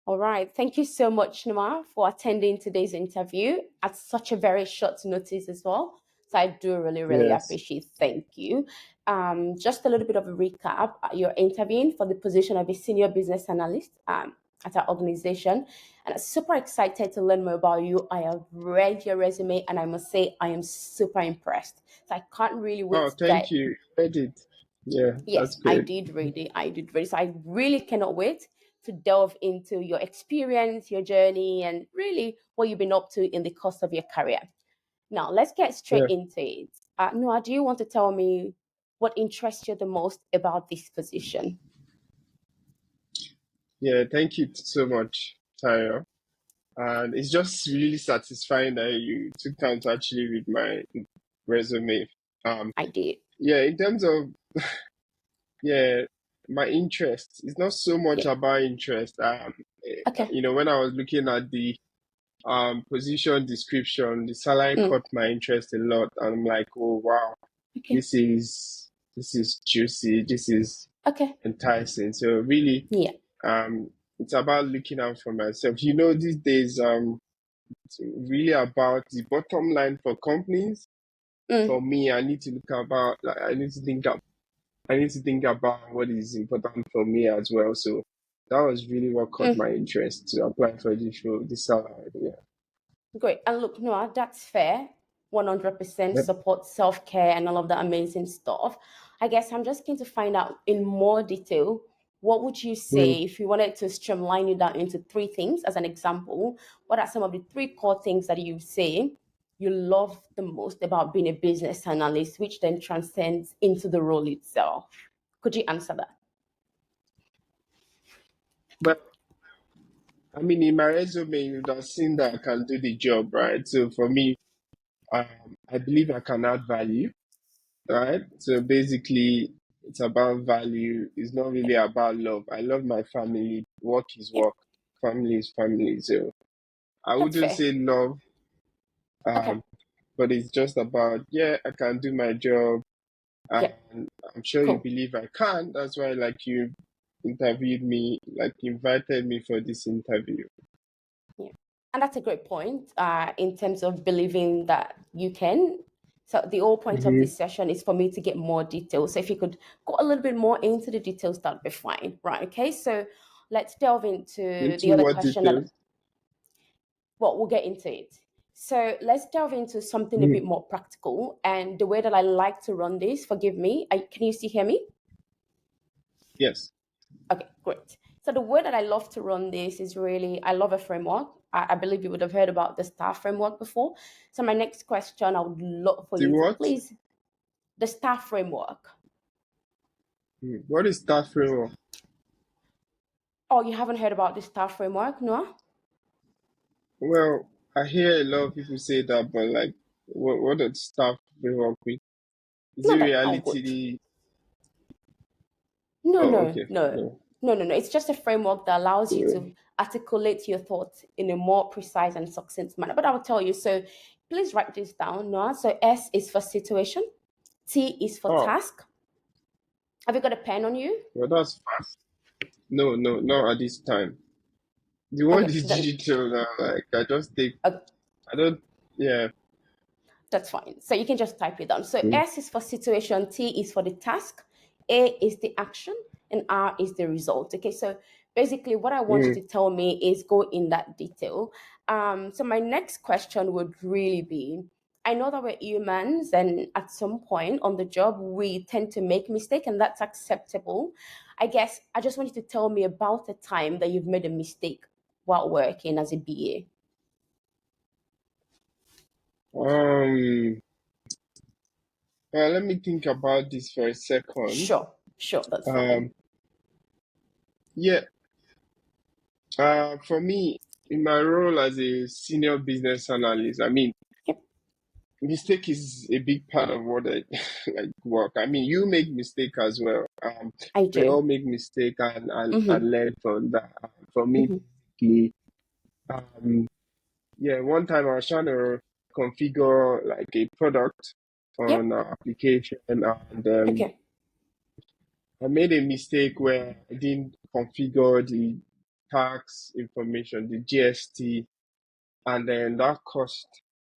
All right. Thank you so much, Noah, for attending today's interview at such a very short notice as well. So I do really, really Yes. appreciate. Thank you. Just a little bit of a recap. You're interviewing for the position of a senior business analyst at our organization, and I'm super excited to learn more about you. I have read your resume, and I must say I am super impressed. So I can't really wait Oh, to thank dive. you. I did. Yeah, that's Yes, I great. did read it. I did read it. So I really cannot wait to delve into your experience, your journey, and really what you've been up to in the course of your career. Now, let's get straight Yeah. into it. Noah, do you want to tell me what interests you the most about this position? Yeah, thank you so much, Tayo. And it's just really satisfying that you took time to actually read my resume. Um, I did. yeah, in terms of yeah, my interest, it's not so much Yeah. about interest. Okay. When I was looking at the position description, the salary Mm, caught my interest a lot, and I'm like, oh wow, okay. this is juicy, this is Okay. enticing. So really, Yeah. um, it's about looking out for myself. These days, it's really about the bottom line for companies. For Mm, me, I need to look about, like, I need to think about what is important for me as well. So that was really what caught mm. my interest to apply for this role, this salary. Yeah. Great. And look, Noah, that's fair. 100% Yep. support self care and all of that amazing stuff. I guess I'm just keen to find out in more detail what would you Mm. say if you wanted to streamline it down into three things as an example? What are some of the three core things that you say you love the most about being a business analyst, which then transcends into the role itself? Could you answer that? But I mean, in my resume, you would have seen that I can do the job, right? So for me, I believe I can add value, right? So basically, it's about value. It's not Yeah, really about love. I love my family. Work is yeah, work. Family is family. So I that's wouldn't fair. say love, Okay. um, but it's just about, yeah, I can do my job. Yeah, And I'm sure you cool. believe I can. That's why, like, you interviewed me, like, invited me for this interview. Yeah. And that's a great point in terms of believing that you can. So the whole point of Hmm. this session is for me to get more details. So if you could go a little bit more into the details, that'd be fine. Right. Okay. So let's delve into the Into other what question that, details? well, we'll get into it. So let's delve into something a bit Mm. more practical. And the way that I like to run this, forgive me, can you still hear me? Yes. Okay, great. So the way that I love to run this is really, I love a framework. I believe you would have heard about the STAR framework before. So my next question, I would love for The you to what? please, the STAR framework. What is that framework? Oh, you haven't heard about the STAR framework, no? Well, I hear a lot of people say that, but like, what does staff framework with? Is it No, that's all good. reality? No, Oh, no, okay. no, No. no. It's just a framework that allows you Yeah. to articulate your thoughts in a more precise and succinct manner. But I will tell you, so please write this down, no? So S is for situation, T is for Oh, task. Have you got a pen on you? well, that's fast. No, no, not at this time. The one Okay, is then digital now. Like, I just take, uh, I don't, yeah. that's fine. So you can just type it down. So Mm. S is for situation, T is for the task, A is the action, and R is the result. Okay, so basically what I want you Mm. to tell me is go in that detail. So my next question would really be, I know that we're humans and at some point on the job we tend to make mistake and that's acceptable. I guess I just want you to tell me about a time that you've made a mistake while working as a BA. Um, let me think about this for a second. Sure, that's fine. Um, yeah, for me, in my role as a senior business analyst, I mean, Yep, mistake is a big part of what I like work. I mean, you make mistake as well. I We all do. make mistake and Mm-hmm. learn from that. For me, Mm-hmm. basically, um, yeah, one time I was trying to configure like a product on Yep. our application, and Okay. I made a mistake where I didn't configure tax information, the GST, and then that cost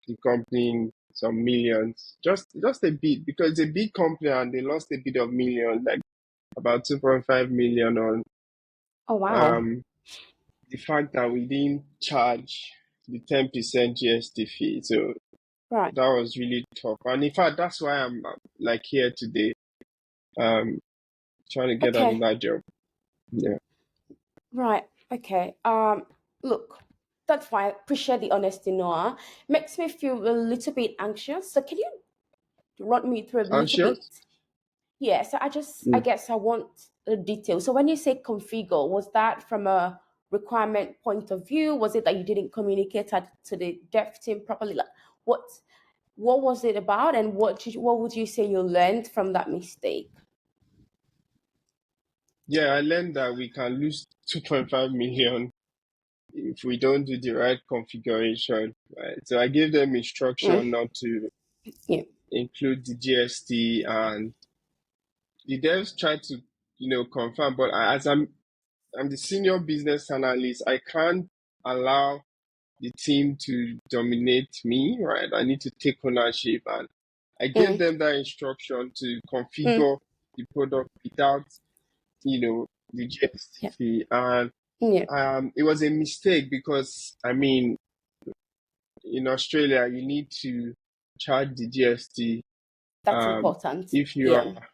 the company some millions, just a bit, because it's a big company and they lost a bit of millions, like about 2.5 million on Oh, wow. um the fact that we didn't charge the 10% GST fee. So Right. that was really tough. And in fact, that's why I'm like here today, um, trying to get Okay. another job. Yeah. Right. Okay. Look, that's fine. Appreciate the honesty, Noah. Makes me feel a little bit anxious. So can you run me through a little bit? Anxious? Yeah. So I Mm. guess I want the details. So when you say configure, was that from a requirement point of view? Was it that you didn't communicate to the dev team properly? Like, what what was it about, and what would you say you learned from that mistake? Yeah, I learned that we can lose 2.5 million if we don't do the right configuration, right? So I gave them Mm, instruction not to yeah. include the GST, and the devs tried to, confirm, but as I'm the senior business analyst, I can't allow the team to dominate me, right? I need to take ownership, and I gave Mm, them that instruction to mm, configure the product without, the GST yeah. fee. And Yeah. it was a mistake because, I mean, in Australia, you need to charge the GST That's um, important. if you Yeah. are,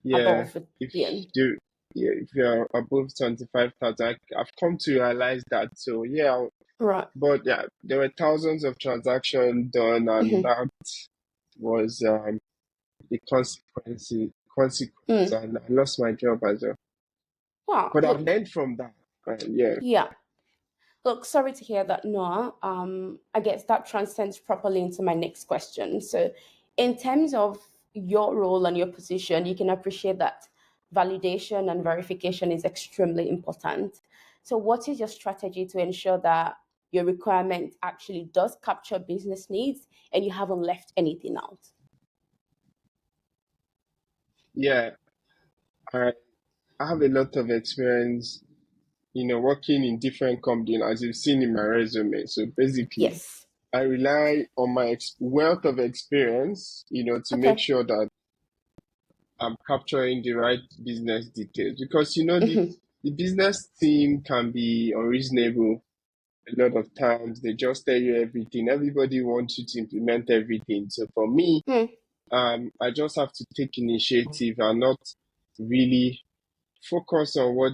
yeah, Above it. if Yeah. you, yeah, if you're above 25,000. I've come to realize that. So yeah, Right. but yeah, there were thousands of transactions done, and Mm-hmm. that was the consequence, Mm. and I lost my job as well. Wow. But I've Look. learned from that. Yeah, Yeah. Look, sorry to hear that, Noah. I guess that transcends properly into my next question. So, in terms of your role and your position, you can appreciate that validation and verification is extremely important. So, what is your strategy to ensure that your requirement actually does capture business needs and you haven't left anything out? yeah. I I have a lot of experience, working in different companies, as you've seen in my resume. So basically, Yes. I rely on my wealth of experience, to make Okay. sure that I'm capturing the right business details, because Mm-hmm. the business team can be unreasonable a lot of times. They just tell you everything. Everybody wants you to implement everything. So for me, Mm. I just have to take initiative and not really focus on what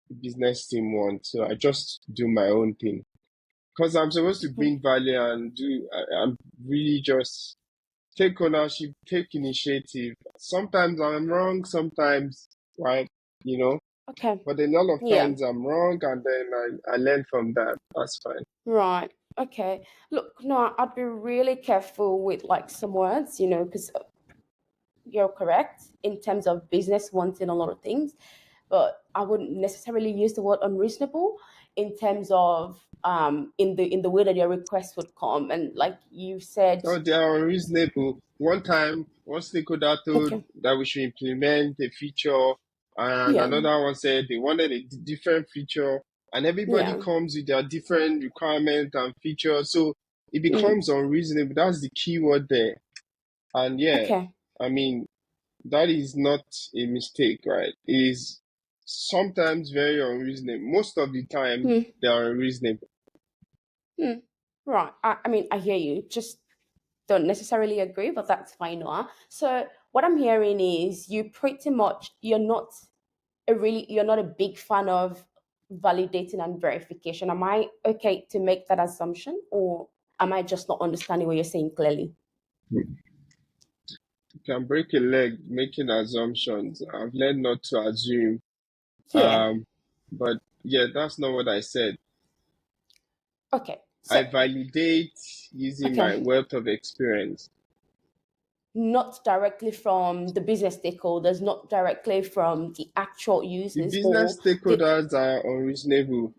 the business team wants. So I just do my own thing because I'm supposed to Mm. bring value and I'm really just take ownership, take initiative. Sometimes I'm wrong, sometimes right, you know, Okay. but a lot of Yeah. times I'm wrong, and then I learn from that. That's fine. Right. Okay. Look, no, I'd be really careful with like some words, because you're correct in terms of business wanting a lot of things, but I wouldn't necessarily use the word unreasonable in terms of in the way that your request would come. And like you said, Oh, they are unreasonable. One time, one stakeholder told okay, that we should implement a feature, and yeah, another one said they wanted a different feature, and everybody yeah, comes with their different requirements and features, so it mm, becomes unreasonable. That's the key word there. And yeah, okay, I mean, that is not a mistake, right? It is sometimes very unreasonable. Most of the time, mm, they are unreasonable. mm. Right. I mean, I hear you. Just don't necessarily agree, but that's fine, Noah. So what I'm hearing is you're not a big fan of validating and verification. Am I okay to make that assumption, or am I just not understanding what you're saying clearly? You can break a leg making assumptions. I've learned not to assume. Yeah. Um, but yeah, that's not what I said. Okay. So, I validate using my okay, wealth of experience. not directly from the business stakeholders, not directly from the actual The users, or business the stakeholders are unreasonable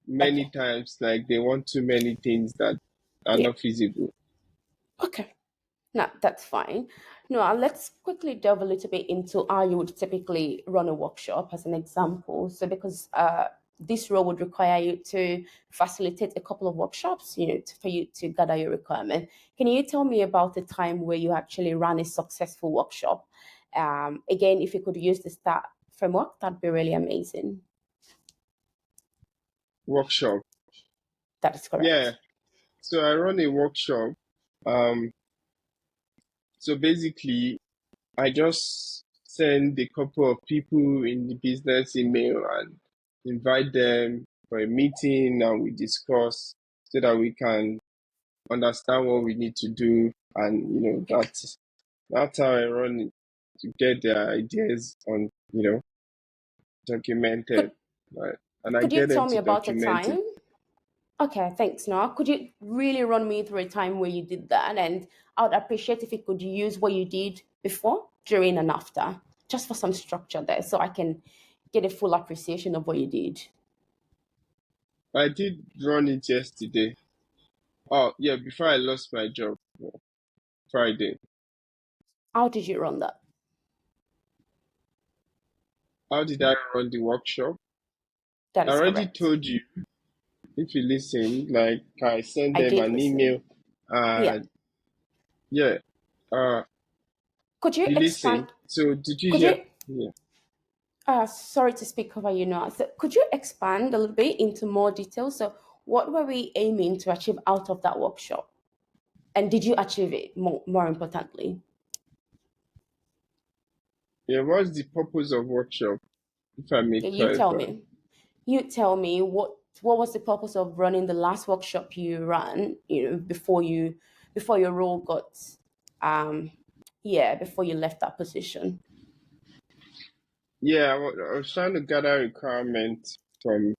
many okay, times, like they want too many things that are yeah, not feasible. okay. No, that's fine. No, let's quickly delve a little bit into how you would typically run a workshop as an example. So, because this role would require you to facilitate a couple of workshops, for you to gather your requirement. Can you tell me about the time where you actually ran a successful workshop? Again, if you could use the STAR framework, that'd be really amazing. Workshop. That is Yeah. correct. So I run a workshop. So basically, I just send a couple of people in the business email and invite them for a meeting, and we discuss so that we can understand what we need to do. And that's how I run it, to get their ideas on, Could documented, right? And I could you get them tell me to about a document it. time? Okay, thanks, Noah. Could you really run me through a time where you did that? And I would appreciate if you could use what you did before, during, and after, just for some structure there, so I can get a full appreciation of what you did. I did run it yesterday. Oh, yeah, before I lost my job, Friday. How did you run that? How did I run the workshop? That I is already correct. told you, if you listen, like I sent I them did an email. listen. Yeah. Yeah, uh, Could you you listen. expand? So did you Could hear? you? Yeah. Sorry to speak over you now. So could you expand a little bit into more details? So, what were we aiming to achieve out of that workshop? And did you achieve it, more importantly? Yeah, what's the purpose of workshop, if I may Yeah, you tell clarify? me. You tell me what was the purpose of running the last workshop you ran, before your role got um yeah, before you left that position. Yeah, I was trying to gather requirements from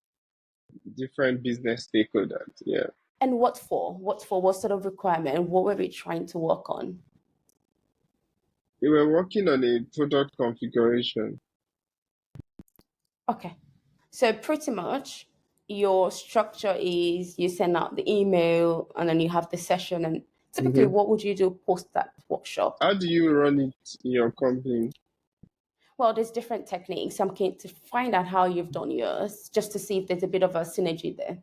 different business stakeholders. Yeah. And what for? What sort of requirement? And what were we trying to work on? We were working on a product configuration. Okay. So pretty much your structure is you send out the email and then you have the session, and typically Hmm. what would you do post that workshop? How do you run it in your company? Well, there's different techniques. I'm keen to find out how you've done yours just to see if there's a bit of a synergy there.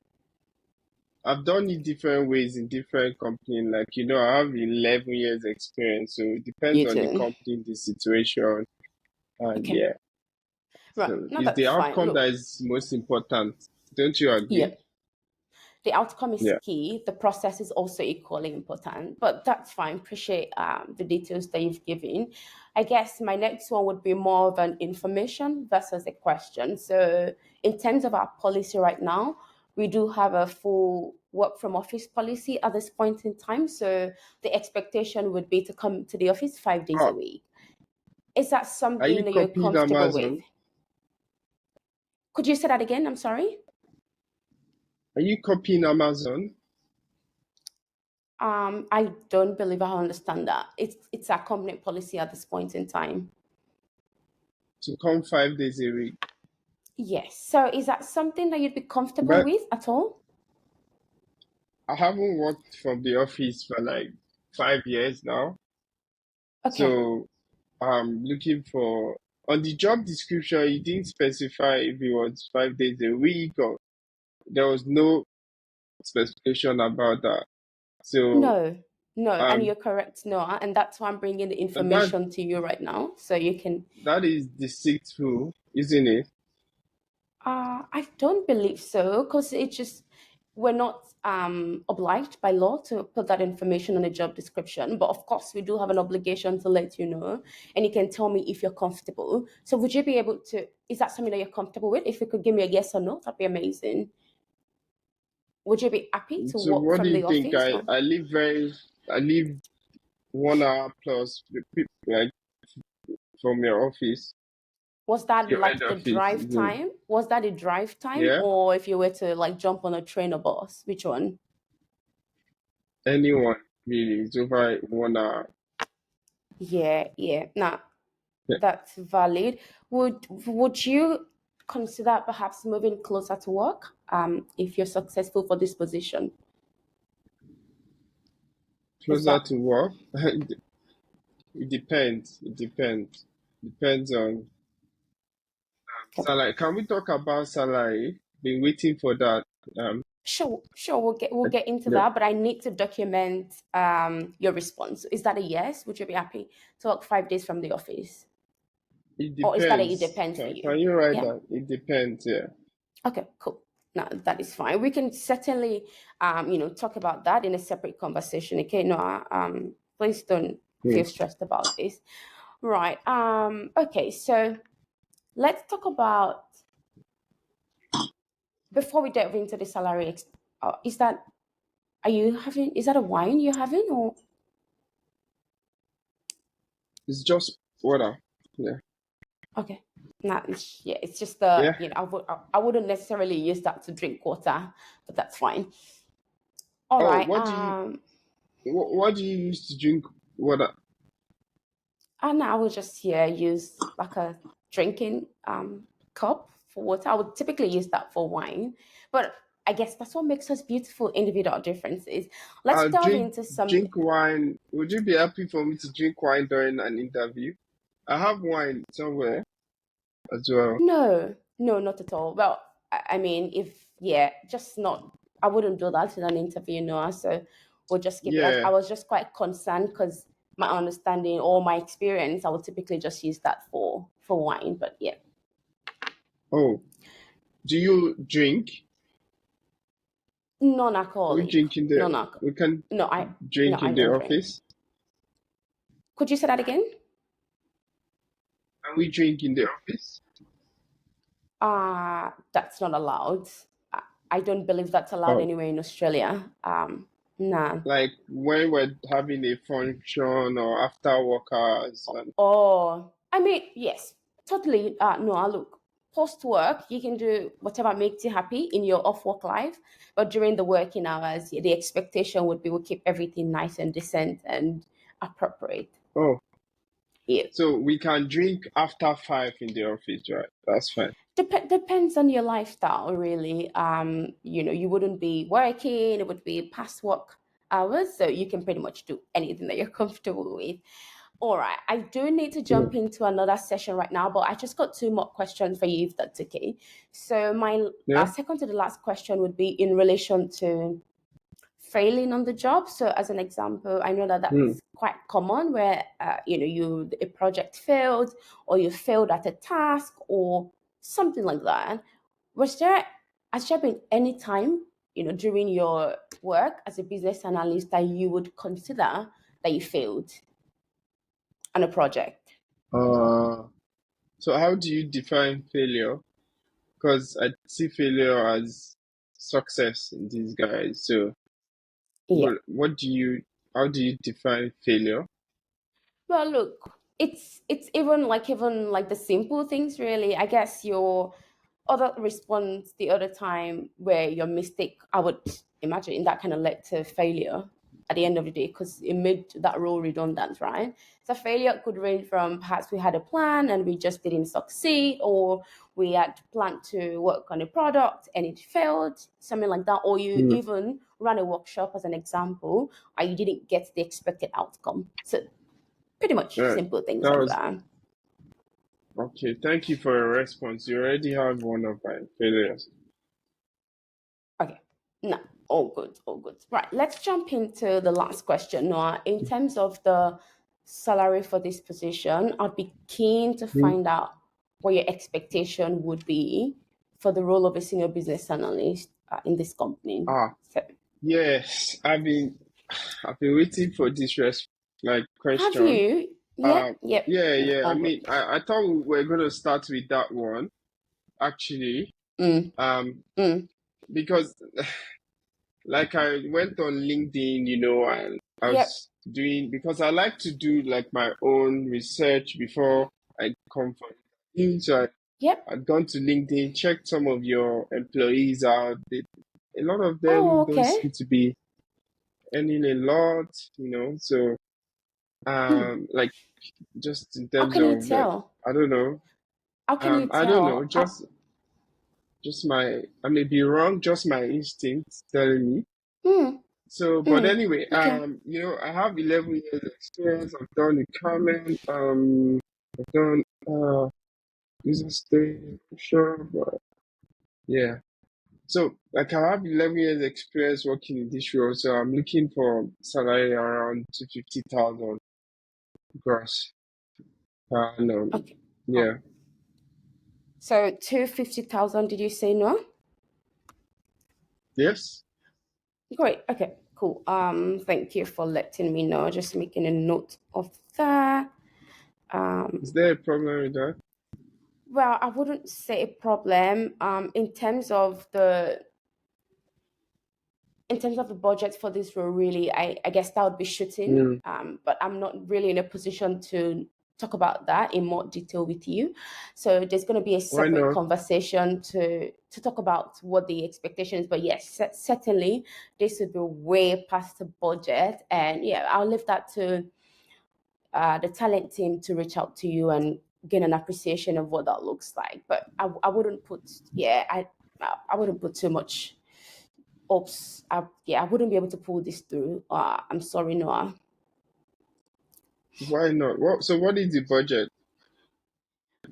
I've done it different ways in different companies. Like, I have 11 years experience, so it depends You on the too. company, the situation, and Okay. yeah. Right. So Now it's the that's fine. outcome that Look, is most important. Don't you yeah, agree? the outcome is Yeah. key. The process is also equally important, but that's fine. Appreciate the details that you've given. I guess my next one would be more of an information versus a question. So, in terms of our policy right now, we do have a full work from office policy at this point in time. So, the expectation would be to come to the office 5 days a Oh, week. Is that are something you that you're copying comfortable with? Amazon? Could you say that again? I'm sorry. Are you copying Amazon I don't believe I understand that. It's a company policy at this point in time. to come 5 days a week? Yes. So is that something that you'd be comfortable But with at all? I haven't worked from the office for like 5 years now. Okay. So I'm looking for, on the job description, you didn't specify if it was 5 days a week, or there was no specification about that. So No, no, and um, you're correct, Noah, and that's why I'm bringing the and that information to you right now, so you can. that is deceitful, isn't it? I don't believe so, because it just we're not obliged by law to put that information on a job description, but of course we do have an obligation to let you know, and you can tell me if you're comfortable. So would you be able to? Is that something that you're comfortable with? If you could give me a yes or no, that'd be amazing. Would you be happy to So work what do from you the think? office? I live 1 hour plus like from your office, Was that your head like the office, drive isn't it? time? Was that a drive time, Yeah, or if you were to like jump on a train or bus? Which one? anyone really. It's over 1 hour. Yeah, yeah. Nah, Yeah. that's valid. Would you consider perhaps moving closer to work? If you're successful for this position, is Closer that to work. It depends. It depends on okay? salary. Can we talk about salary? been waiting for that. Um, Sure, we'll get into yeah, that, but I need to document your response. Is that a yes? Would you be happy to work 5 days from the office? it Or is that a it depends. depends for Can you? you write Yeah. that? It depends. Yeah. Okay, cool. No, that is fine. We can certainly talk about that in a separate conversation. Okay, no, please don't Hmm. feel stressed about this. Right. Okay, so let's talk about before we delve into the salary. Is that are you having? Is that a wine you're having or? It's just water. Yeah. Okay. No, it's just Yeah. I wouldn't necessarily use that to drink water, but that's fine. All Oh, right. what do you use to drink water? And I would just use like a drinking cup for water. I would typically use that for wine, but I guess that's what makes us beautiful individual differences. Let's I'll delve into some. drink wine. Would you be happy for me to drink wine during an interview? I have wine somewhere as well. No, no, not at all. Well, I mean, if just not. I wouldn't do that in an interview, no. So we'll just skip it. I Yeah. was just quite concerned because my understanding or my experience, I would typically just use that for wine. But yeah, Oh, do you drink? Can we non-alcoholic, drink in the? non-alcoholic. We can No, no, drink I in the don't drink. office. Could you say that again? Can we drink in the office? That's not allowed. I, I don't believe that's allowed Oh, anywhere in Australia. Nah. like when we're having a function or after work hours and Oh, I mean, yes, totally. No, look, post work, you can do whatever makes you happy in your off work life, but during the working hours, the expectation would be we'll keep everything nice and decent and appropriate. oh, Yeah. so we can drink after 5 in the office, right? That's fine. Depends on your lifestyle, really. You wouldn't be working; it would be past work hours, so you can pretty much do anything that you're comfortable with. All right, I do need to Yeah. jump into another session right now, but I just got two more questions for you, if that's okay. So my Yeah. second to the last question would be in relation to failing on the job. So as an example, I know that Hmm. that's quite common where a project failed or you failed at a task or something like that. Was there has there been any time, during your work as a business analyst that you would consider that you failed on a project? Uh, so how do you define failure? Because I see failure as success in these guys. So Yeah. what do you how do you define failure? Well, look, it's even like the simple things really. I guess your other response the other time where your mistake, I would imagine that kind of led to failure at the end of the day because it made that role redundant, right? So failure could range from perhaps we had a plan and we just didn't succeed, or we had planned to work on a product and it failed, something like that, or you Hmm. even ran a workshop as an example and you didn't get the expected outcome. So pretty much Yeah. simple things That like was that. okay. Thank you for your response. You already have one of my failures. Okay. No, all good, all good. Right, let's jump into the last question, Noah. In terms of the salary for this position, I'd be keen to Hmm. find out what your expectation would be for the role of a senior business analyst in this company. Ah, So, yes. I've been waiting for this have question. you? Yep, Um, yep. yeah, No, yeah. I all good. mean, I thought we were gonna start with that one, actually. Mm, Um, mm. because like I went on LinkedIn, and I Yep, was doing because I like to do like my own research before I come for you. So yep. I'd gone to LinkedIn, checked some of your employees out. A lot of Oh, them don't seem okay. to be earning a lot. So Hmm. like just in How terms can you of like tell? I don't know. How can you I don't know, tell? just my I may be wrong, just my instincts telling me. Hmm, So, but hmm. anyway, Okay. I have 11 years experience. I've done the Carmen, I've done user stage, sure, but yeah. So like I have 11 years experience working in this role, so I'm looking for salary around 250,000 gross per annum. Okay. Oh, Yeah. so 250,000, did you say no? Yes. Great. Okay, cool. Thank you for letting me know. Just making a note of that. Um, Is there a problem with that? well, I wouldn't say a problem. In terms of the budget for this role, really, I guess that would be shooting. Mm. But I'm not really in a position to talk about that in more detail with you. So there's going to be a Why separate not? conversation to talk about what the expectation is. But yes, certainly this would be way past the budget. And yeah, I'll leave that to the talent team to reach out to you and gain an appreciation of what that looks like. But I wouldn't put, yeah, I wouldn't put too much hopes. Yeah, I wouldn't be able to pull this through. I'm sorry, Noah. Why not? What is the budget?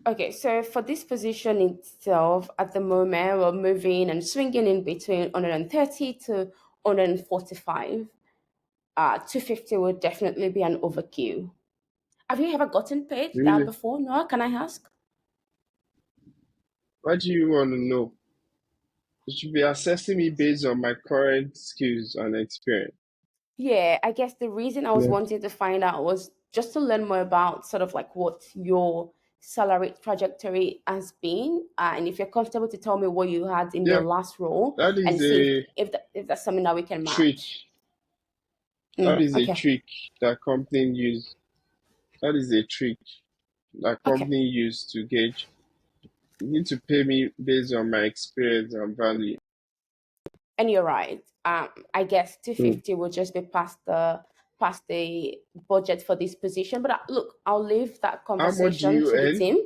Okay, so for this position itself, at the moment, we're moving and swinging in between 130 to 145. 250 would definitely be an overkill. Have you ever gotten paid that Really? before, Noah? Can I ask? What do you want to know? You should be assessing me based on my current skills and experience. Yeah, I guess the reason I was Yeah. wanting to find out was just to learn more about sort of like what your salary trajectory has been, and if you're comfortable to tell me what you had in your Yeah. last role, That and is see a if that's something that we can trick. match. That is a Okay, trick that company use. That is a trick that okay, company use to gauge. You need to pay me based on my experience and value. and you're right. I guess two Hmm. fifty will just be past the budget for this position. But look, I'll leave that How much do conversation you to the earn? team.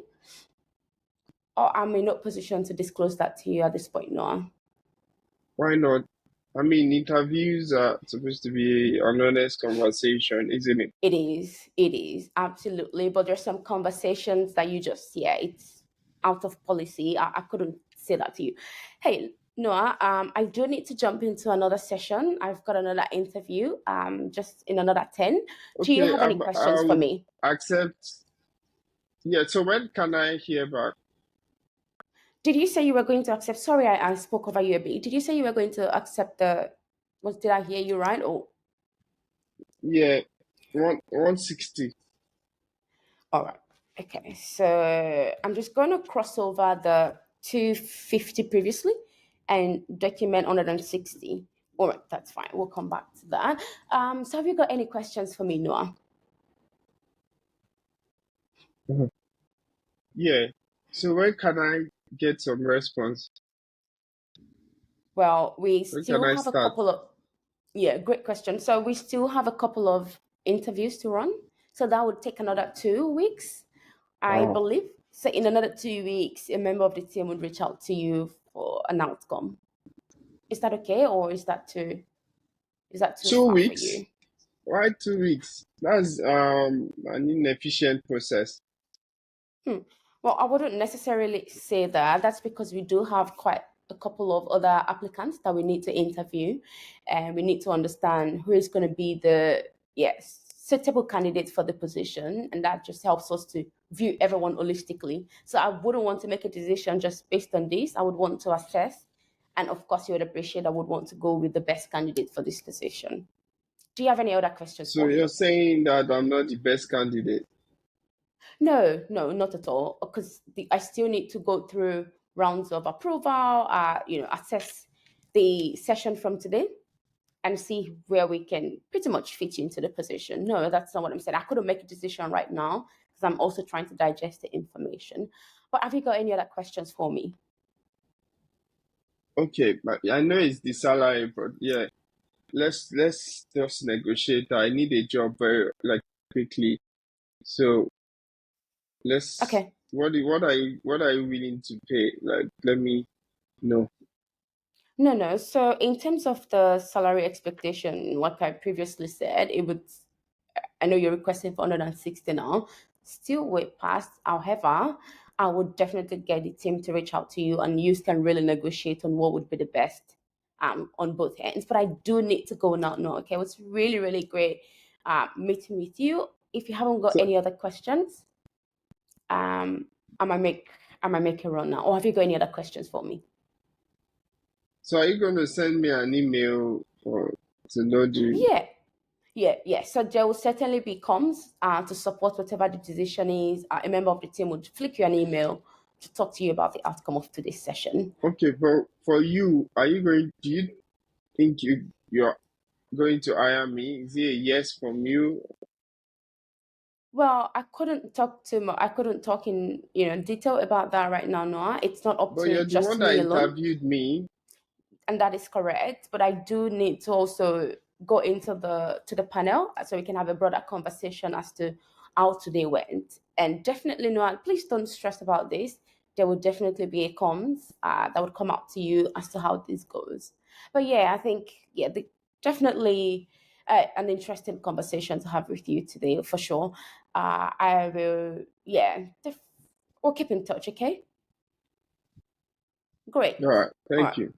Or I'm in no position to disclose that to you at this point, Noah. Why not? I mean, interviews are supposed to be an honest conversation, isn't it? It is, absolutely. But there's some conversations that you just, yeah, it's out of policy. I couldn't say that to you. Hey, Noah, I do need to jump into another session. I've got another interview, just in another 10. Do you Okay, have any questions I for would me? accept. Yeah, so when can I hear back? Did you say you were going to accept? Sorry, I spoke over you a bit. Did you say you were going to accept did I hear you right? Oh, Yeah, 160. all right. Okay. So I'm just going to cross over the 250 previously and document 160. All right, that's fine. We'll come back to that. So have you got any questions for me, Noah? Mhm. Yeah. So when can I get some response? Well, we When can still I have a start? couple of, yeah, great question. So we still have a couple of interviews to run. So that would take another 2 weeks, I Oh. believe. So in another 2 weeks, a member of the team would reach out to you for an outcome. Is that okay, or is that too Two far for weeks? you? Why 2 weeks? That's an inefficient process. Hmm. Well, I wouldn't necessarily say that. That's because we do have quite a couple of other applicants that we need to interview, and we need to understand who is going to be the, yes, suitable candidate for the position, and that just helps us to view everyone holistically. So I wouldn't want to make a decision just based on this. I would want to assess, and of course, you would appreciate. I would want to go with the best candidate for this position. Do you have any other questions So for you're me? saying that I'm not the best candidate? No, no, not at all. Because I still need to go through rounds of approval, assess the session from today and see where we can pretty much fit you into the position. No, that's not what I'm saying. I couldn't make a decision right now because I'm also trying to digest the information. But have you got any other questions for me? Okay, but I know it's the salary, but yeah, let's just negotiate. I need a job very like quickly. So let's Okay. what are you willing to pay? Like let me know. No, no. So in terms of the salary expectation, like I previously said, it would, I know you're requesting for 160 now, still way past. However, I would definitely get the team to reach out to you, and you can really negotiate on what would be the best on both ends. But I do need to go now. No, okay. It was really, really great meeting with you. If you haven't got So, any other questions, um, I might make I might make a run now. Or have you got any other questions for me? so are you going to send me an email or to know the? Yeah, yeah. So there will certainly be comms to support whatever the decision is. A member of the team would flick you an email to talk to you about the outcome of today's session. Okay, for you, are you going? Do you think you're going to hire me? Is it a yes from you? Well, I couldn't talk to I couldn't talk in detail about that right now, Noah. It's not up But to you're the just one that me alone. interviewed me. And that is correct. But I do need to also go into the panel so we can have a broader conversation as to how today went. And definitely, Noah, please don't stress about this. There will definitely be a comms that would come out to you as to how this goes. But yeah, I think definitely an interesting conversation to have with you today for sure. I will, we'll keep in touch. Okay, great. All right, All thank right. you.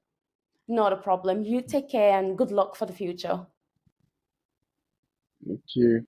Not a problem. You take care and good luck for the future. Thank you.